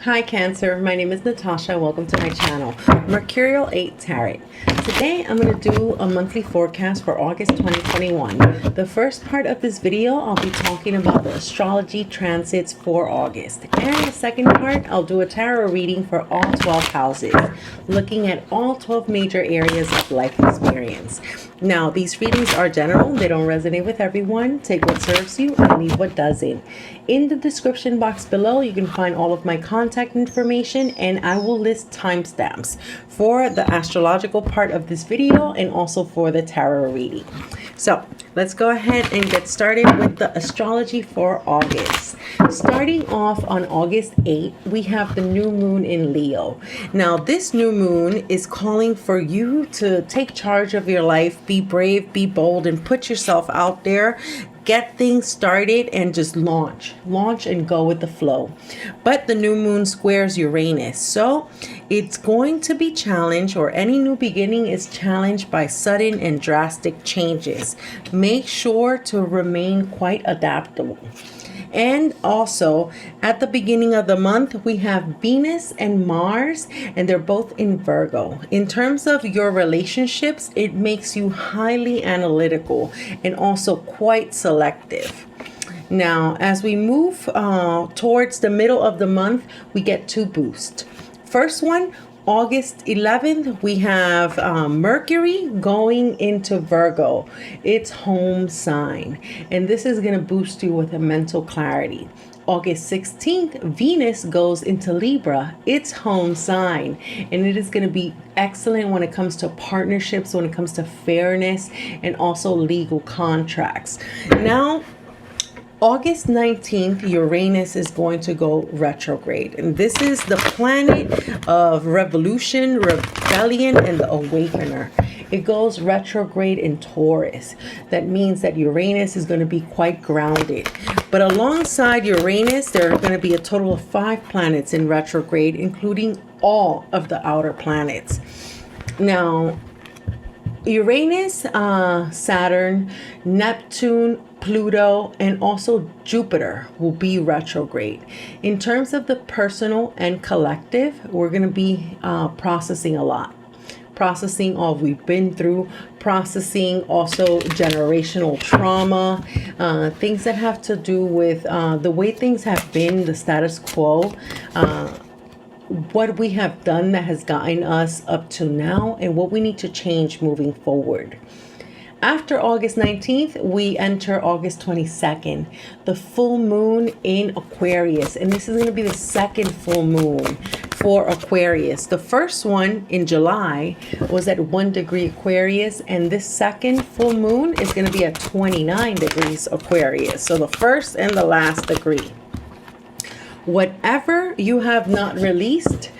Hi Cancer, my name is Natasha. Welcome to my channel, Mercurial 8 Tarot. Today I'm going to do a monthly forecast for August 2021. The first part of this video I'll be talking about the astrology transits for August. And the second part I'll do a tarot reading for all 12 houses, looking at all 12 major areas of life experience. Now these readings are general, they don't resonate with everyone. Take what serves you and leave what doesn't. In the description box below you can find all of my contact information, and I will list timestamps for the astrological part of this video and also for the tarot reading. So let's go ahead and get started with the astrology for August. Starting off on August 8th, we have the new moon in Leo. Now this new moon is calling for you to take charge of your life, be brave, be bold, and put yourself out there. Get things started and just launch and go with the flow. But the new moon squares Uranus, so it's going to be challenged, or any new beginning is challenged by sudden and drastic changes. Make sure to remain quite adaptable. And also at the beginning of the month, we have Venus and Mars, and they're both in Virgo. In terms of your relationships, it makes you highly analytical and also quite selective. Now, as we move towards the middle of the month, we get two boosts. First one, August 11th, we have Mercury going into Virgo, its home sign. And this is going to boost you with a mental clarity. August 16th, Venus goes into Libra, its home sign. And it is going to be excellent when it comes to partnerships, when it comes to fairness, and also legal contracts. Now, August 19th, Uranus is going to go retrograde. And this is the planet of revolution, rebellion, and the awakener. It goes retrograde in Taurus. That means that Uranus is going to be quite grounded. But alongside Uranus, there are going to be a total of 5 planets in retrograde, including all of the outer planets. Now, Uranus, Saturn, Neptune, Pluto, and also Jupiter will be retrograde. In terms of the personal and collective, we're going to be processing a lot. Processing all we've been through, processing also generational trauma, things that have to do with the way things have been, the status quo, what we have done that has gotten us up to now, and what we need to change moving forward. After August 19th, we enter August 22nd, the full moon in Aquarius. And this is going to be the second full moon for Aquarius. The first one in July was at 1 degree Aquarius, and this second full moon is going to be at 29 degrees Aquarius. So the first and the last degree. Whatever you have not released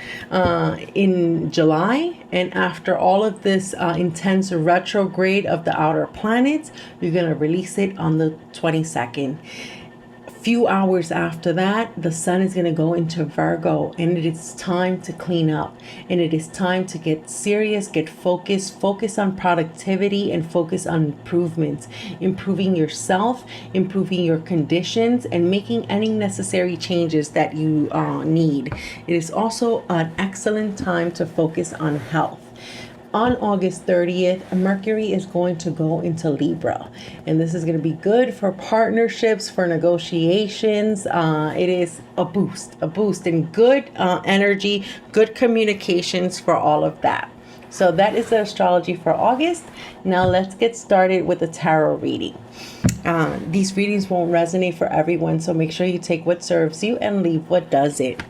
in July, and after all of this intense retrograde of the outer planets, you're going to release it on the 22nd. Few hours after that, the sun is going to go into Virgo, and it is time to clean up, and it is time to get serious, get focused, focus on productivity, and focus on improvements, improving yourself, improving your conditions, and making any necessary changes that you need. It is also an excellent time to focus on health. On August 30th, Mercury is going to go into Libra, and this is going to be good for partnerships, for negotiations. It is a boost and good energy, good communications for all of that. So that is the astrology for August. Now let's get started with the tarot reading. These readings won't resonate for everyone, so make sure you take what serves you and leave what doesn't.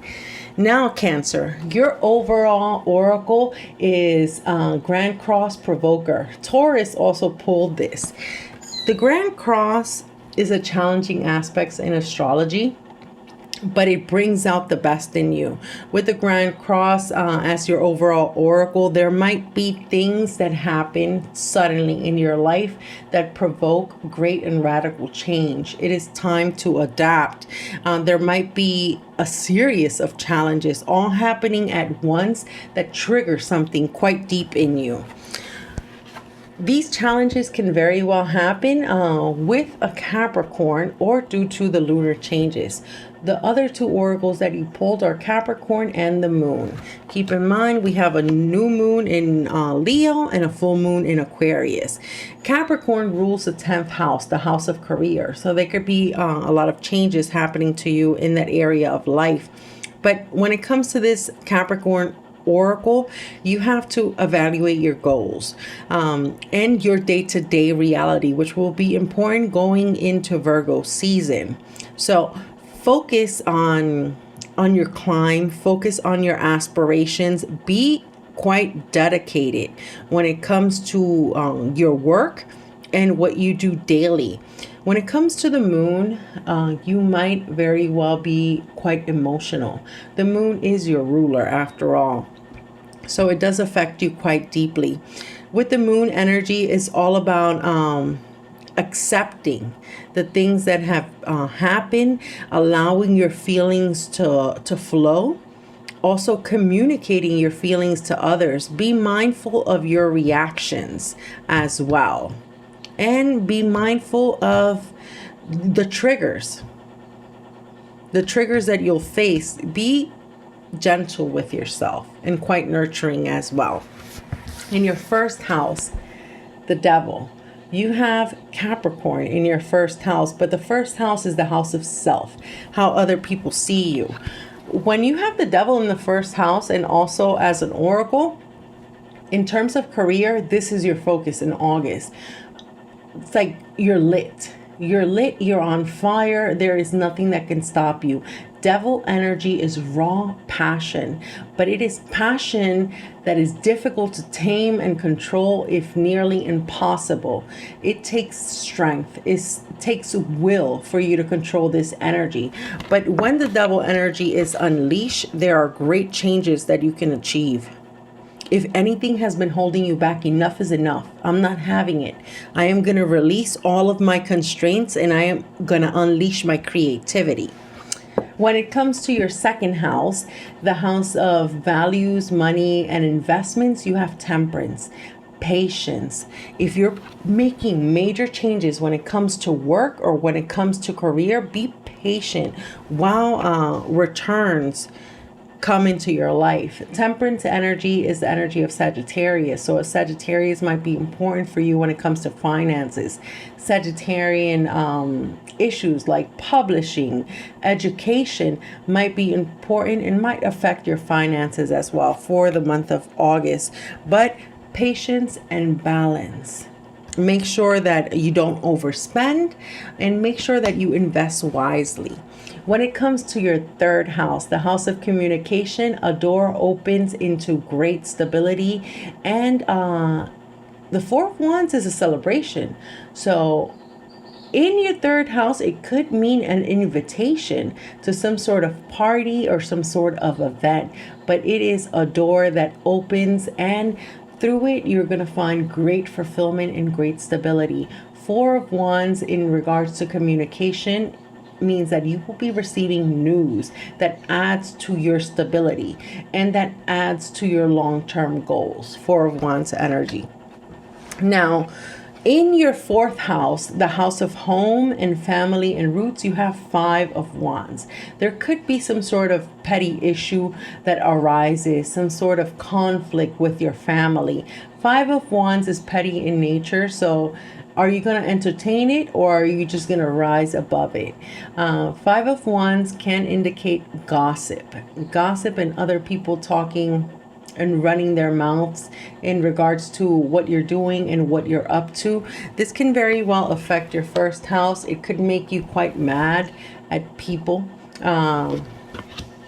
Now, Cancer, your overall oracle is Grand Cross Provoker. Taurus also pulled this. The Grand Cross is a challenging aspect in astrology, but it brings out the best in you. With the Grand Cross as your overall oracle, there might be things that happen suddenly in your life that provoke great and radical change. It is time to adapt. There might be a series of challenges all happening at once that trigger something quite deep in you. These challenges can very well happen with a Capricorn or due to the lunar changes. The other two oracles that you pulled are Capricorn and the moon. Keep in mind, we have a new moon in Leo and a full moon in Aquarius. Capricorn rules the 10th house, the house of career. So there could be a lot of changes happening to you in that area of life. But when it comes to this Capricorn oracle, you have to evaluate your goals and your day-to-day reality, which will be important going into Virgo season. So focus on your climb, focus on your aspirations, be quite dedicated when it comes to your work and what you do daily. When it comes to the moon, you might very well be quite emotional. The moon is your ruler after all. So it does affect you quite deeply. With the moon energy, it's all about accepting the things that have happened, allowing your feelings to flow. Also communicating your feelings to others. Be mindful of your reactions as well. And be mindful of the triggers. The triggers that you'll face. Be gentle with yourself and quite nurturing as well. In your first house, the devil. You have Capricorn in your first house, but the first house is the house of self, how other people see you. When you have the devil in the first house and also as an oracle, in terms of career, this is your focus in August. It's like you're lit. You're lit, you're on fire. There is nothing that can stop you. Devil energy is raw passion, but it is passion that is difficult to tame and control, if nearly impossible. It takes strength. It takes will for you to control this energy. But when the devil energy is unleashed, there are great changes that you can achieve. If anything has been holding you back, enough is enough. I'm not having it. I am going to release all of my constraints and I am going to unleash my creativity. When it comes to your second house, the house of values, money, and investments, you have temperance, patience. If you're making major changes when it comes to work or when it comes to career, be patient while returns come into your life. Temperance energy is the energy of Sagittarius. So a Sagittarius might be important for you when it comes to finances. Sagittarian issues like publishing, education might be important and might affect your finances as well for the month of August. But patience and balance. Make sure that you don't overspend and make sure that you invest wisely. When it comes to your third house, the house of communication, a door opens into great stability. And the Four of Wands is a celebration. So in your third house, it could mean an invitation to some sort of party or some sort of event. But it is a door that opens, and through it, you're going to find great fulfillment and great stability. Four of Wands in regards to communication means that you will be receiving news that adds to your stability and that adds to your long-term goals. Four of Wands energy. Now, in your fourth house, the house of home and family and roots, you have Five of Wands. There could be some sort of petty issue that arises, some sort of conflict with your family. Five of Wands is petty in nature, so are you going to entertain it or are you just going to rise above it? Five of Wands can indicate gossip. Gossip and other people talking and running their mouths in regards to what you're doing and what you're up to. This can very well affect your first house. It could make you quite mad at people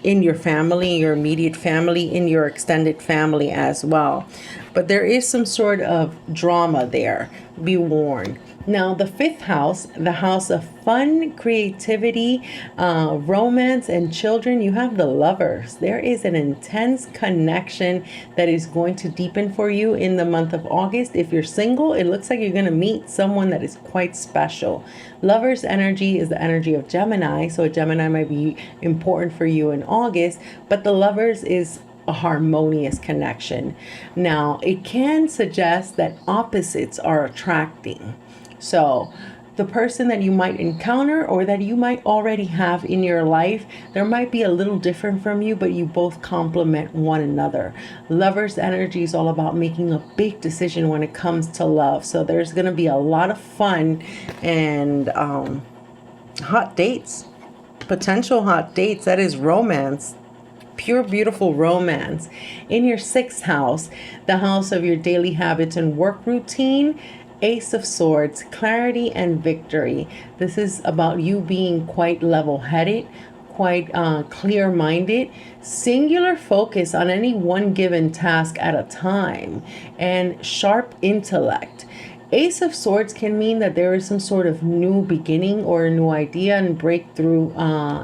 in your family, your immediate family, in your extended family as well. But there is some sort of drama there. Be warned. Now, the fifth house, the house of fun, creativity, romance, and children, you have the Lovers. There is an intense connection that is going to deepen for you in the month of August. If you're single, it looks like you're going to meet someone that is quite special. Lovers energy is the energy of Gemini, so a Gemini might be important for you in August, but the Lovers is a harmonious connection. Now, it can suggest that opposites are attracting. So the person that you might encounter or that you might already have in your life, there might be a little different from you, but you both complement one another. Lover's energy is all about making a big decision when it comes to love. So there's going to be a lot of fun and hot dates, potential hot dates. That is romance. Pure, beautiful romance. In your 6th house, the house of your daily habits and work routine, Ace of Swords, clarity and victory. This is about you being quite level-headed, quite clear-minded, singular focus on any one given task at a time, and sharp intellect. Ace of Swords can mean that there is some sort of new beginning or a new idea and breakthrough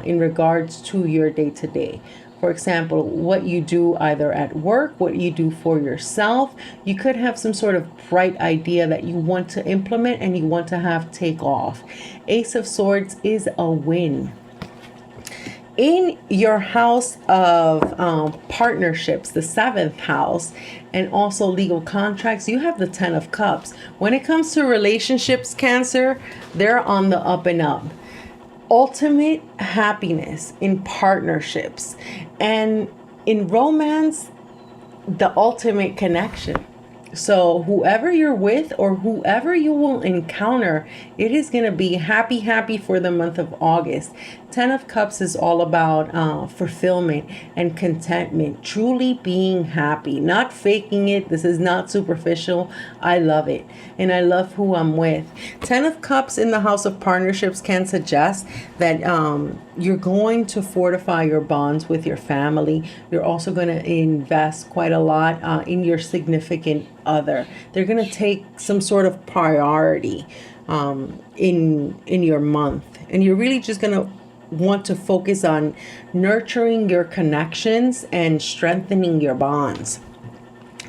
in regards to your day-to-day. For example, what you do either at work, what you do for yourself. You could have some sort of bright idea that you want to implement and you want to have take off. Ace of Swords is a win. In your house of partnerships, the 7th house, and also legal contracts, you have the 10 of Cups. When it comes to relationships, Cancer, they're on the up and up. Ultimate happiness in partnerships, and in romance, the ultimate connection. So whoever you're with or whoever you will encounter, it is going to be happy for the month of August. 10 of Cups is all about fulfillment and contentment, truly being happy, not faking it. This is not superficial. I love it and I love who I'm with. 10 of Cups in the house of partnerships can suggest that you're going to fortify your bonds with your family. You're also going to invest quite a lot in your significant other. They're going to take some sort of priority in your month, and you're really just going to want to focus on nurturing your connections and strengthening your bonds.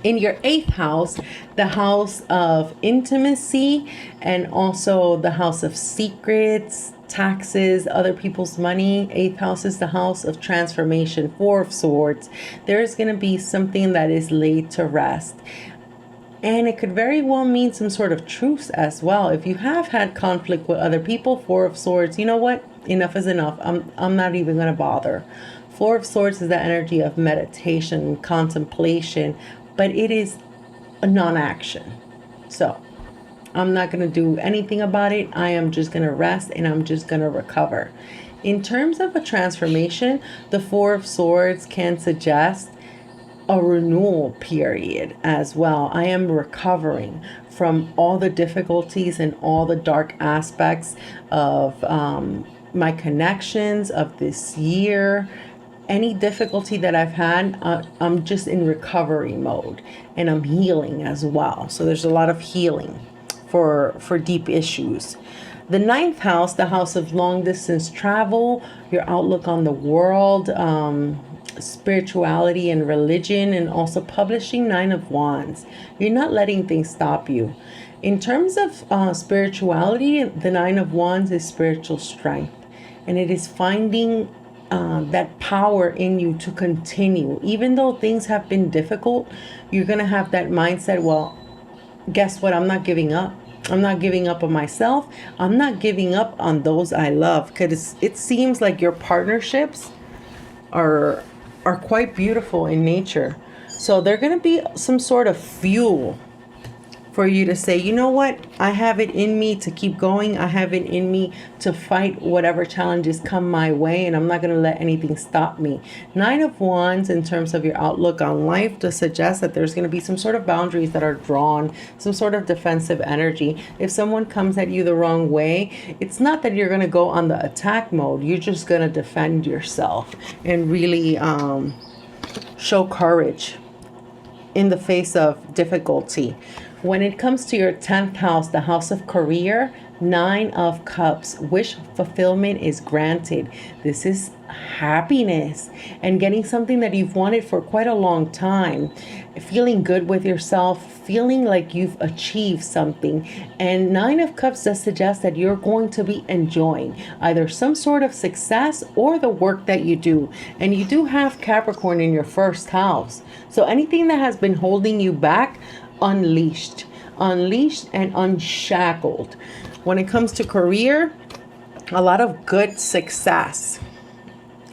In your 8th house, the house of intimacy, and also the house of secrets, taxes, other people's money. 8th house is the house of transformation. 4 of Swords. There's going to be something that is laid to rest. And it could very well mean some sort of truce as well. If you have had conflict with other people, 4 of Swords, you know what? Enough is enough. I'm not even going to bother. 4 of Swords is the energy of meditation, contemplation, but it is a non-action. So I'm not going to do anything about it. I am just going to rest and I'm just going to recover. In terms of a transformation, the 4 of Swords can suggest a renewal period as well. I am recovering from all the difficulties and all the dark aspects of my connections of this year. Any difficulty that I've had, I'm just in recovery mode, and I'm healing as well. So there's a lot of healing for deep issues. The 9th house, the house of long distance travel, your outlook on the world, spirituality and religion, and also publishing. 9 of Wands. You're not letting things stop you. In terms of spirituality, the 9 of Wands is spiritual strength, and it is finding that power in you to continue. Even though things have been difficult, you're going to have that mindset, well, guess what? I'm not giving up. I'm not giving up on myself. I'm not giving up on those I love, because it seems like your partnerships are quite beautiful in nature. So they're going to be some sort of fuel for you to say, you know what? I have it in me to keep going. I have it in me to fight whatever challenges come my way, and I'm not going to let anything stop me. 9 of Wands in terms of your outlook on life to suggest that there's going to be some sort of boundaries that are drawn, some sort of defensive energy. If someone comes at you the wrong way, it's not that you're going to go on the attack mode. You're just going to defend yourself and really show courage in the face of difficulty. When it comes to your 10th house, the house of career, 9 of Cups, wish fulfillment is granted. This is happiness and getting something that you've wanted for quite a long time. Feeling good with yourself, feeling like you've achieved something. And 9 of Cups does suggest that you're going to be enjoying either some sort of success or the work that you do. And you do have Capricorn in your 1st house. So anything that has been holding you back, unleashed and unshackled. When it comes to career, a lot of good success.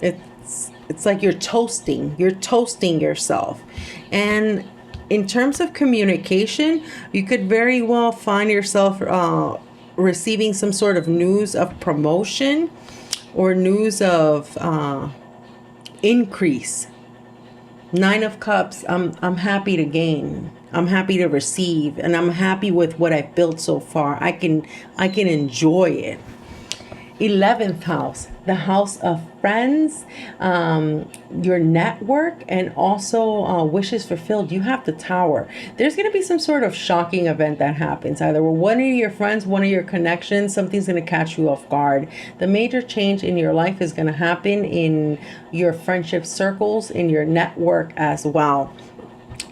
It's like you're toasting yourself. And in terms of communication, you could very well find yourself receiving some sort of news of promotion or news of increase. Nine of Cups, I'm happy to gain. I'm happy to receive, and I'm happy with what I've built so far. I can enjoy it. 11th house, the house of friends, your network, and also wishes fulfilled. You have the Tower. There's going to be some sort of shocking event that happens, either with one of your friends, one of your connections. Something's going to catch you off guard. The major change in your life is going to happen in your friendship circles, in your network as well.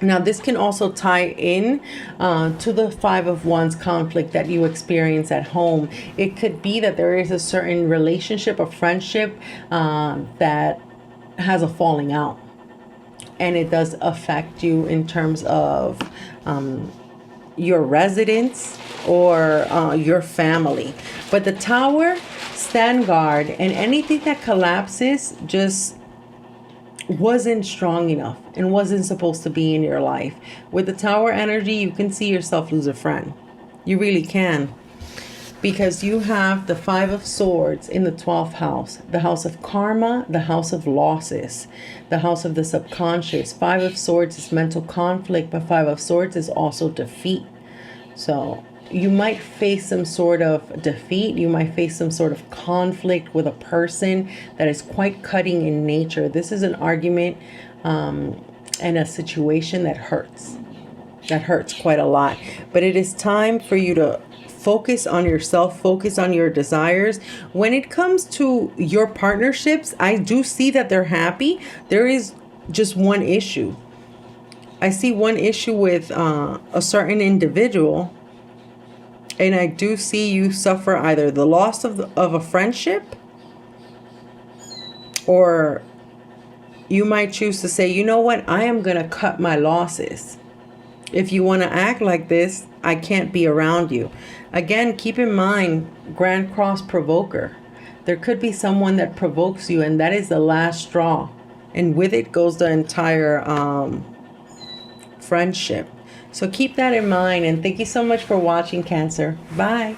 Now, this can also tie in to the Five of Wands conflict that you experience at home. It could be that there is a certain relationship or friendship that has a falling out. And it does affect you in terms of your residence or your family. But the Tower, stand guard, and anything that collapses just wasn't strong enough and wasn't supposed to be in your life. With the Tower energy, you can see yourself lose a friend. You really can. Because you have the Five of Swords in the 12th house. The house of karma, the house of losses, the house of the subconscious. Five of Swords is mental conflict, but Five of Swords is also defeat. So you might face some sort of defeat. You might face some sort of conflict with a person that is quite cutting in nature. This is an argument and a situation that hurts. That hurts quite a lot. But it is time for you to focus on yourself, focus on your desires. When it comes to your partnerships, I do see that they're happy. There is just one issue. I see one issue with a certain individual. And I do see you suffer either the loss of a friendship, or you might choose to say, you know what, I am going to cut my losses. If you want to act like this, I can't be around you. Again, keep in mind, Grand Cross provoker. There could be someone that provokes you, and that is the last straw. And with it goes the entire friendship. So keep that in mind, and thank you so much for watching, Cancer. Bye.